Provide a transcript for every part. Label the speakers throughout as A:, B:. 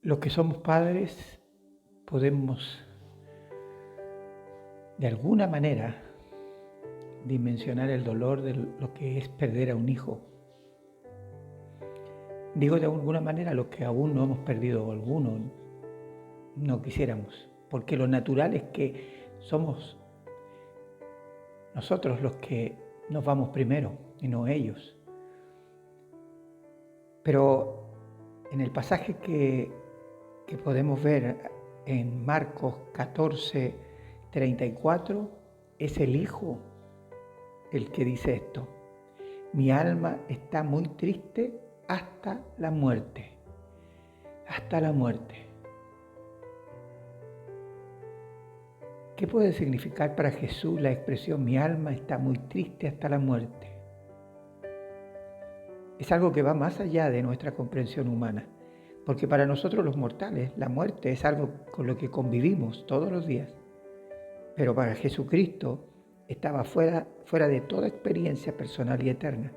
A: Los que somos padres podemos, de alguna manera, dimensionar el dolor de lo que es perder a un hijo. Digo de alguna manera los que aún no hemos perdido o alguno no quisiéramos, porque lo natural es que somos nosotros los que nos vamos primero y no ellos. Pero en el pasaje que podemos ver en Marcos 14:34, es el Hijo el que dice esto: mi alma está muy triste hasta la muerte, hasta la muerte. ¿Qué puede significar para Jesús la expresión mi alma está muy triste hasta la muerte? Es algo que va más allá de nuestra comprensión humana, porque para nosotros los mortales la muerte es algo con lo que convivimos todos los días, pero para Jesucristo estaba fuera de toda experiencia personal y eterna.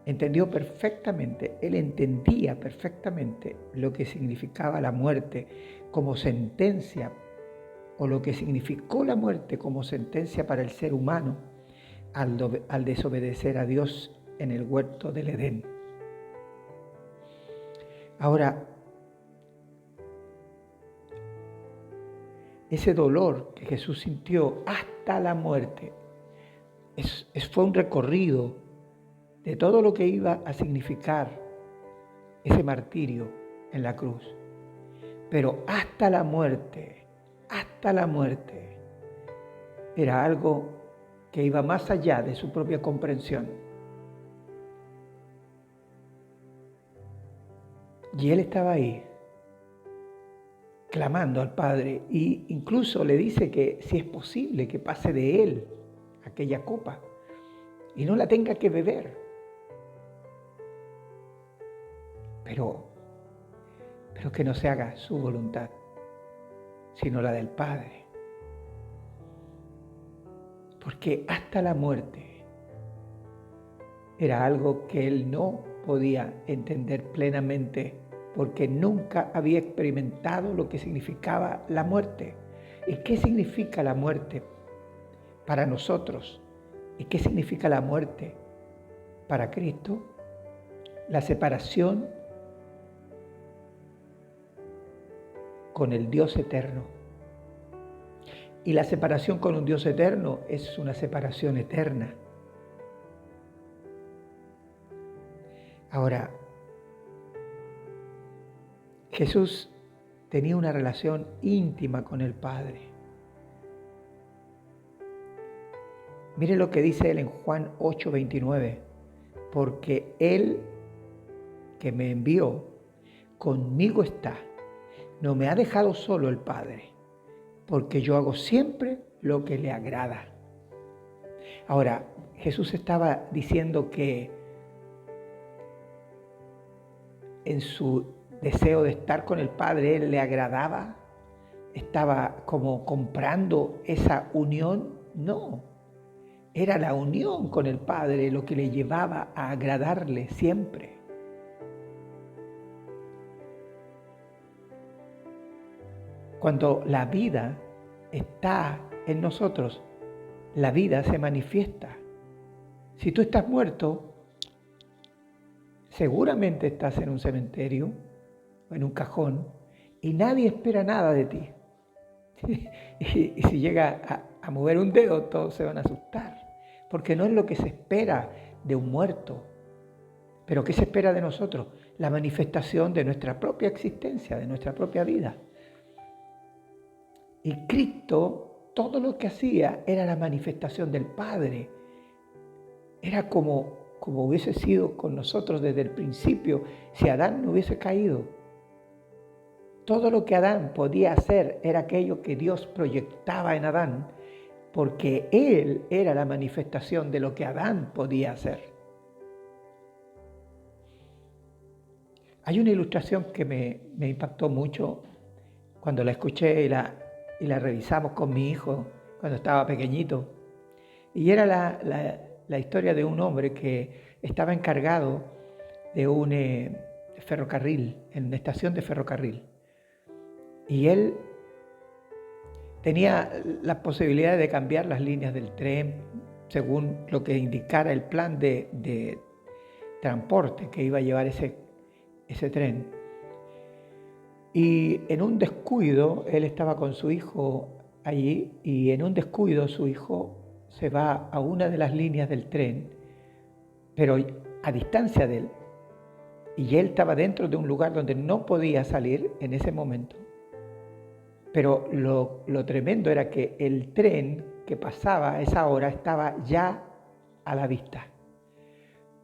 A: Entendió perfectamente, él entendía perfectamente lo que significaba la muerte como sentencia, o lo que significó la muerte como sentencia para el ser humano al desobedecer a Dios en el huerto del Edén. Ahora, ese dolor que Jesús sintió hasta la muerte fue un recorrido de todo lo que iba a significar ese martirio en la cruz. Pero hasta la muerte, era algo que iba más allá de su propia comprensión. Y él estaba ahí, clamando al Padre, e incluso le dice que si es posible que pase de él aquella copa y no la tenga que beber. Pero que no se haga su voluntad, sino la del Padre. Porque hasta la muerte era algo que él no podía entender plenamente, porque nunca había experimentado lo que significaba la muerte. ¿Y qué significa la muerte para nosotros? ¿Y qué significa la muerte para Cristo? La separación con el Dios eterno. Y la separación con un Dios eterno es una separación eterna. Ahora, Jesús tenía una relación íntima con el Padre. Mire lo que dice él en Juan 8:29. Porque Él que me envió, conmigo está. No me ha dejado solo el Padre, porque yo hago siempre lo que le agrada. Ahora, Jesús estaba diciendo que en su deseo de estar con el Padre, Él le agradaba, estaba como comprando esa unión. No, era la unión con el Padre lo que le llevaba a agradarle siempre. Cuando la vida está en nosotros, la vida se manifiesta. Si tú estás muerto, seguramente estás en un cementerio o en un cajón y nadie espera nada de ti. Y si llega a mover un dedo, todos se van a asustar, porque no es lo que se espera de un muerto. Pero ¿qué se espera de nosotros? La manifestación de nuestra propia existencia, de nuestra propia vida. Y Cristo, todo lo que hacía era la manifestación del Padre. Era como hubiese sido con nosotros desde el principio si Adán no hubiese caído. Todo lo que Adán podía hacer era aquello que Dios proyectaba en Adán, porque él era la manifestación de lo que Adán podía hacer. Hay una ilustración que me impactó mucho cuando la escuché y la revisamos con mi hijo cuando estaba pequeñito. Y era la historia de un hombre que estaba encargado de un ferrocarril, en una estación de ferrocarril. Y él tenía la posibilidad de cambiar las líneas del tren según lo que indicara el plan de transporte que iba a llevar ese tren. Y en un descuido, él estaba con su hijo allí, y en un descuido su hijo se va a una de las líneas del tren, pero a distancia de él. Y él estaba dentro de un lugar donde no podía salir en ese momento. Pero lo tremendo era que el tren que pasaba a esa hora estaba ya a la vista.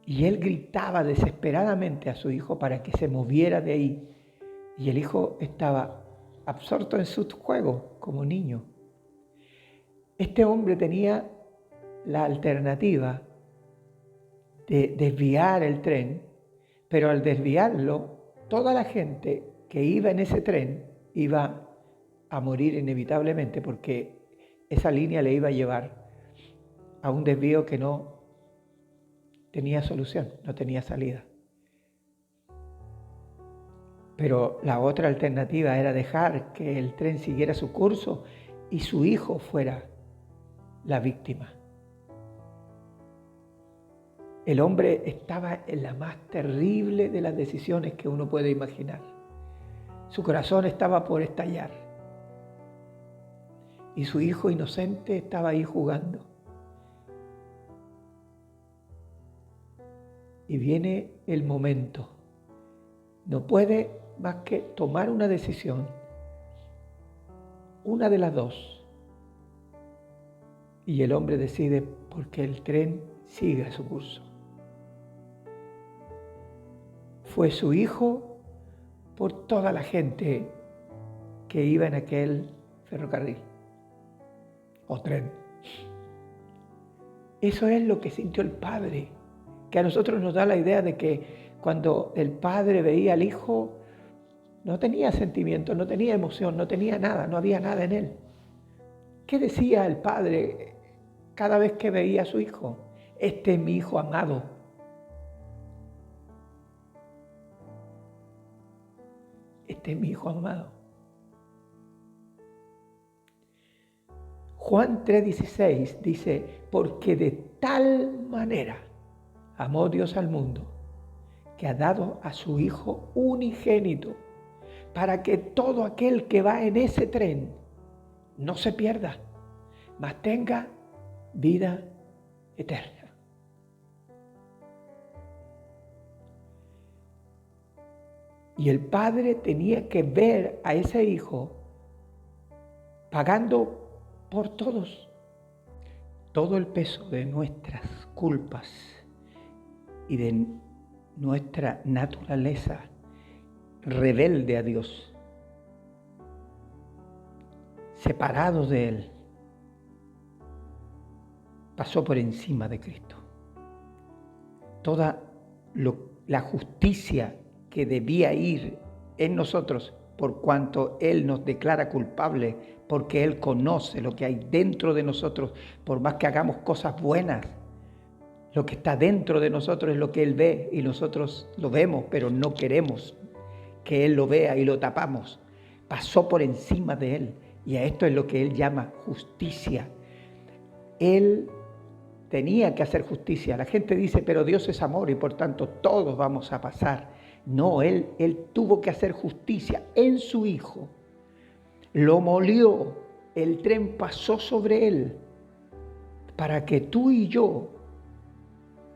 A: Y él gritaba desesperadamente a su hijo para que se moviera de ahí. Y el hijo estaba absorto en su juego como niño. Este hombre tenía la alternativa de desviar el tren, pero al desviarlo, toda la gente que iba en ese tren iba a morir inevitablemente, porque esa línea le iba a llevar a un desvío que no tenía solución, no tenía salida. Pero la otra alternativa era dejar que el tren siguiera su curso y su hijo fuera la víctima. El hombre estaba en la más terrible de las decisiones que uno puede imaginar. Su corazón estaba por estallar. Y su hijo inocente estaba ahí jugando. Y viene el momento. No puede más que tomar una decisión. Una de las dos. Y el hombre decide porque el tren siga su curso. Fue su hijo por toda la gente que iba en aquel ferrocarril o tren. Eso es lo que sintió el padre, que a nosotros nos da la idea de que cuando el padre veía al hijo, no tenía sentimiento, no tenía emoción, no tenía nada, no había nada en él. ¿Qué decía el padre cada vez que veía a su hijo? Este es mi hijo amado. Este es mi hijo amado. Juan 3:16 dice, porque de tal manera amó Dios al mundo, que ha dado a su Hijo unigénito, para que todo aquel que va en ese tren no se pierda, mas tenga vida eterna. Y el padre tenía que ver a ese hijo pagando por todos todo el peso de nuestras culpas y de nuestra naturaleza rebelde a Dios, separados de Él. Pasó por encima de Cristo. Toda la justicia que debía ir en nosotros, por cuanto Él nos declara culpables, porque Él conoce lo que hay dentro de nosotros, por más que hagamos cosas buenas, lo que está dentro de nosotros es lo que Él ve y nosotros lo vemos, pero no queremos que Él lo vea y lo tapamos. Pasó por encima de Él, y a esto es lo que Él llama justicia. Él tenía que hacer justicia. La gente dice, pero Dios es amor y por tanto todos vamos a pasar. No, Él tuvo que hacer justicia en su Hijo. Lo molió, el tren pasó sobre Él para que tú y yo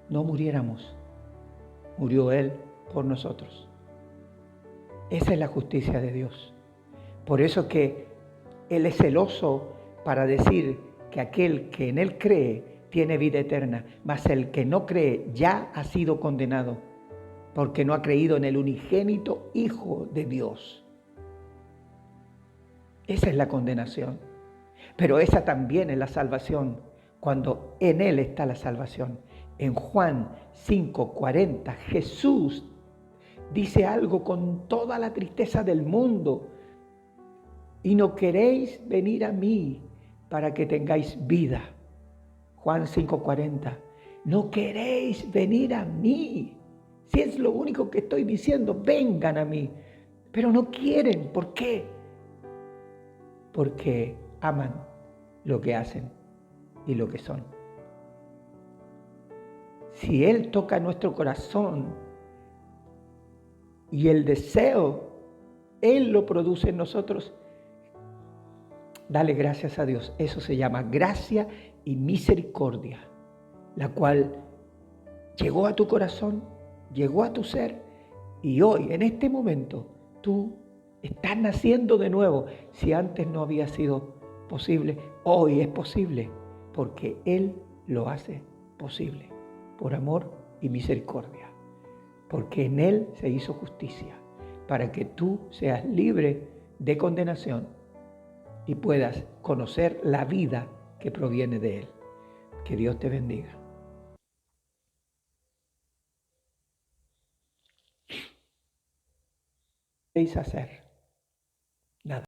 A: no muriéramos. Murió Él por nosotros. Esa es la justicia de Dios. Por eso que Él es celoso para decir que aquel que en Él cree tiene vida eterna, mas el que no cree ya ha sido condenado, porque no ha creído en el unigénito Hijo de Dios. Esa es la condenación. Pero esa también es la salvación, cuando en Él está la salvación. En Juan 5:40, Jesús dice algo con toda la tristeza del mundo. Y no queréis venir a mí para que tengáis vida. Juan 5:40, no queréis venir a mí, Si es lo único que estoy diciendo, vengan a mí. Pero no quieren. ¿Por qué? Porque aman lo que hacen y lo que son. Si Él toca nuestro corazón y el deseo, Él lo produce en nosotros, dale gracias a Dios. Eso se llama gracia y misericordia, la cual llegó a tu corazón, llegó a tu ser, y hoy, en este momento, tú estás naciendo de nuevo. Si antes no había sido posible, hoy es posible, porque Él lo hace posible, por amor y misericordia, porque en Él se hizo justicia, para que tú seas libre de condenación y puedas conocer la vida que proviene de Él. Que Dios te bendiga. ¿Qué queréis hacer?